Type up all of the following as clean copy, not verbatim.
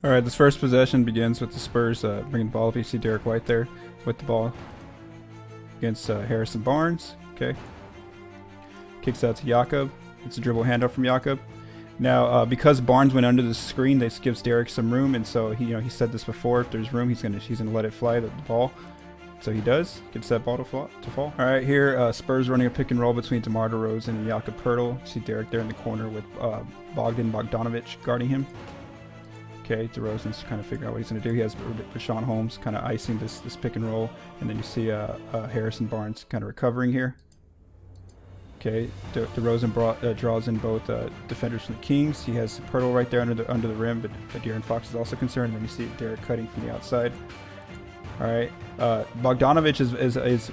All right, this first possession begins with the Spurs bringing the ball up. You see Derrick White there with the ball against Harrison Barnes. Okay, kicks out to Jakob. It's a dribble handoff from Jakob. Now, because Barnes went under the screen, this gives Derrick some room, and so he said this before. If there's room, he's gonna let it fly the ball. So he does. Gets that ball to fall. All right, here Spurs running a pick and roll between DeMar DeRozan and Jakob Poeltl. See Derrick there in the corner with Bogdanovic guarding him. Okay, DeRozan's trying to figure out what he's going to do. He has Rashawn Holmes kind of icing this pick and roll, and then you see Harrison Barnes kind of recovering here. Okay, DeRozan draws in both defenders from the Kings. He has Poeltl right there under the rim, but De'Aaron Fox is also concerned. And then you see Derrick cutting from the outside. All right, Bogdanovic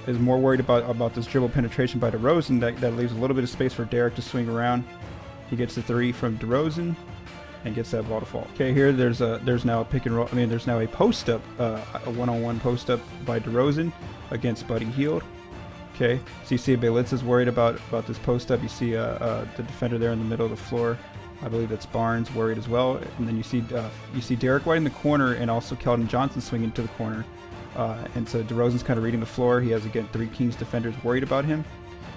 is more worried about this dribble penetration by DeRozan that leaves a little bit of space for Derrick to swing around. He gets the three from DeRozan and gets that ball to fall. Okay, here there's now a pick and roll. There's now a post up, a one-on-one post up by DeRozan against Buddy Hield. Okay, so you see Bjelica's worried about this post up. You see the defender there in the middle of the floor. I believe that's Barnes worried as well. And then you see Derrick White in the corner and also Keldon Johnson swinging to the corner. And so DeRozan's kind of reading the floor. He has again 3 Kings defenders worried about him.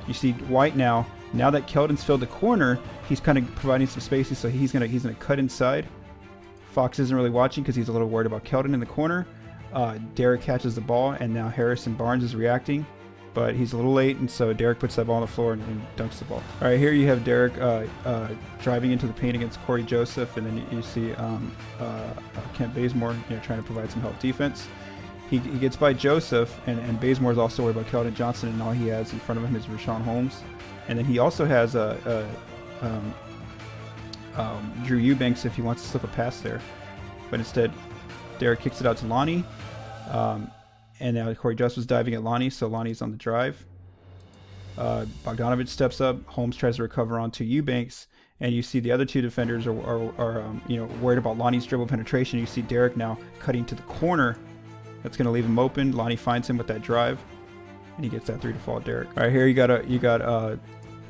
You see White now that Keldon's filled the corner, he's kind of providing some spacing, so he's gonna cut inside. Fox isn't really watching because he's a little worried about Keldon in the corner. Derrick catches the ball, and now Harrison Barnes is reacting, but he's a little late, and so Derrick puts that ball on the floor and dunks the ball. All right, here you have Derrick driving into the paint against Corey Joseph, and then you see Kent Bazemore trying to provide some help defense. He gets by Joseph, and Bazemore is also worried about Keldon Johnson, and all he has in front of him is Rashawn Holmes. And then he also has Drew Eubanks if he wants to slip a pass there. But instead, Derrick kicks it out to Lonnie. And now Corey Joseph's diving at Lonnie, so Lonnie's on the drive. Bogdanovic steps up. Holmes tries to recover onto Eubanks. And you see the other 2 defenders are worried about Lonnie's dribble penetration. You see Derrick now cutting to the corner. That's going to leave him open. Lonnie finds him with that drive, and he gets that 3 to fall. Derrick. All right, here you got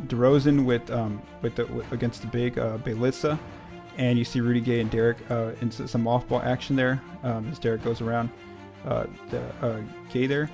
DeRozan against the big Bjelica, and you see Rudy Gay and Derrick into some off-ball action there as Derrick goes around Gay there.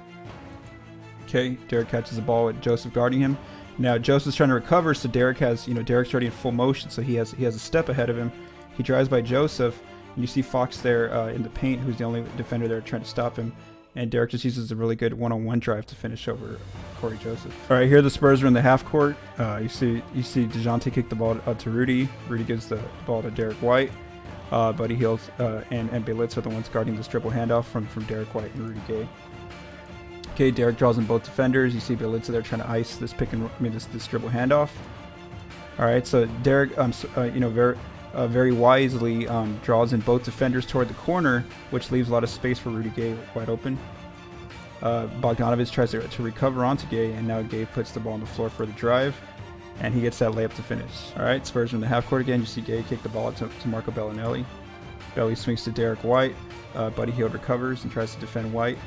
Okay, Derrick catches the ball with Joseph guarding him. Now Joseph's trying to recover, so Derrick's already in full motion, so he has a step ahead of him. He drives by Joseph. You see Fox there in the paint, who's the only defender there trying to stop him. And Derrick just uses a really good one-on-one drive to finish over Corey Joseph. All right, here the Spurs are in the half court. You see DeJounte kick the ball out to Rudy. Rudy gives the ball to Derrick White. Buddy Hield and Bjelica are the ones guarding this dribble handoff from Derrick White and Rudy Gay. Okay, Derrick draws in both defenders. You see Bjelica there trying to ice this this dribble handoff. All right, so Derrick, very wisely draws in both defenders toward the corner, which leaves a lot of space for Rudy Gay wide open. Bogdanovic tries to recover onto Gay, and now Gay puts the ball on the floor for the drive, and he gets that layup to finish. All right, Spurs are in the half court again. You see Gay kick the ball to Marco Bellinelli. Belly swings to Derrick White. Buddy Hield recovers and tries to defend White.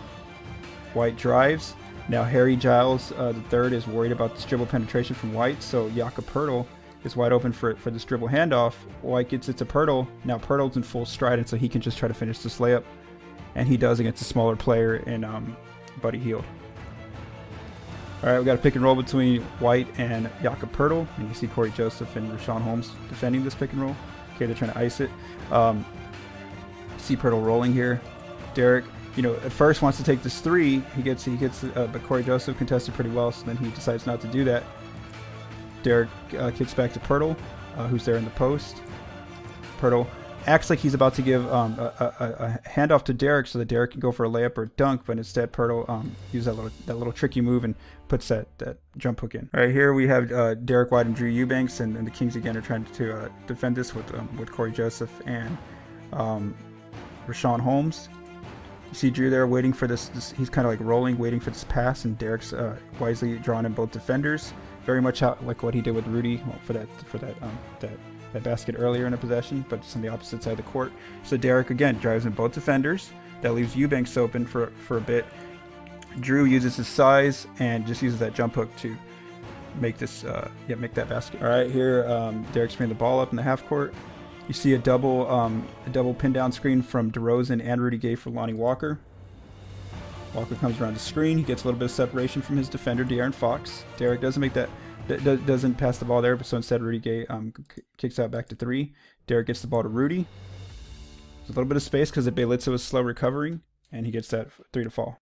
White drives. Now Harry Giles III is worried about this dribble penetration from White, so Jakob Poeltl is wide open for this dribble handoff. White gets it to Poeltl. Now Poeltl's in full stride, and so he can just try to finish this layup. And he does against a smaller player in Buddy Hield. All right, we got a pick and roll between White and Jakob Poeltl. And you see Corey Joseph and Rashawn Holmes defending this pick and roll. Okay, they're trying to ice it. See Poeltl rolling here. Derrick, at first wants to take this 3. But Corey Joseph contested pretty well, so then he decides not to do that. Derrick kicks back to Poeltl, who's there in the post. Poeltl acts like he's about to give a handoff to Derrick so that Derrick can go for a layup or a dunk, but instead Poeltl uses that little tricky move and puts that jump hook in. All right, here we have Derrick White and Drew Eubanks, and the Kings again are trying to defend this with Corey Joseph and Rashawn Holmes. You see Drew there waiting for this he's kind of like rolling, waiting for this pass, and Derrick's wisely drawn in both defenders. Very much like what he did with Rudy for that basket earlier in a possession, but just on the opposite side of the court. So Derrick again drives in both defenders. That leaves Eubanks open for a bit. Drew uses his size and just uses that jump hook to make that basket. All right, here Derrick's bringing the ball up in the half court. You see a double pin down screen from DeRozan and Rudy Gay for Lonnie Walker. Walker comes around the screen. He gets a little bit of separation from his defender, De'Aaron Fox. Derrick doesn't make that. Doesn't pass the ball there, but so instead Rudy Gay kicks out back to 3. Derrick gets the ball to Rudy. There's a little bit of space because Bjelica was slow recovering, and he gets that 3 to fall.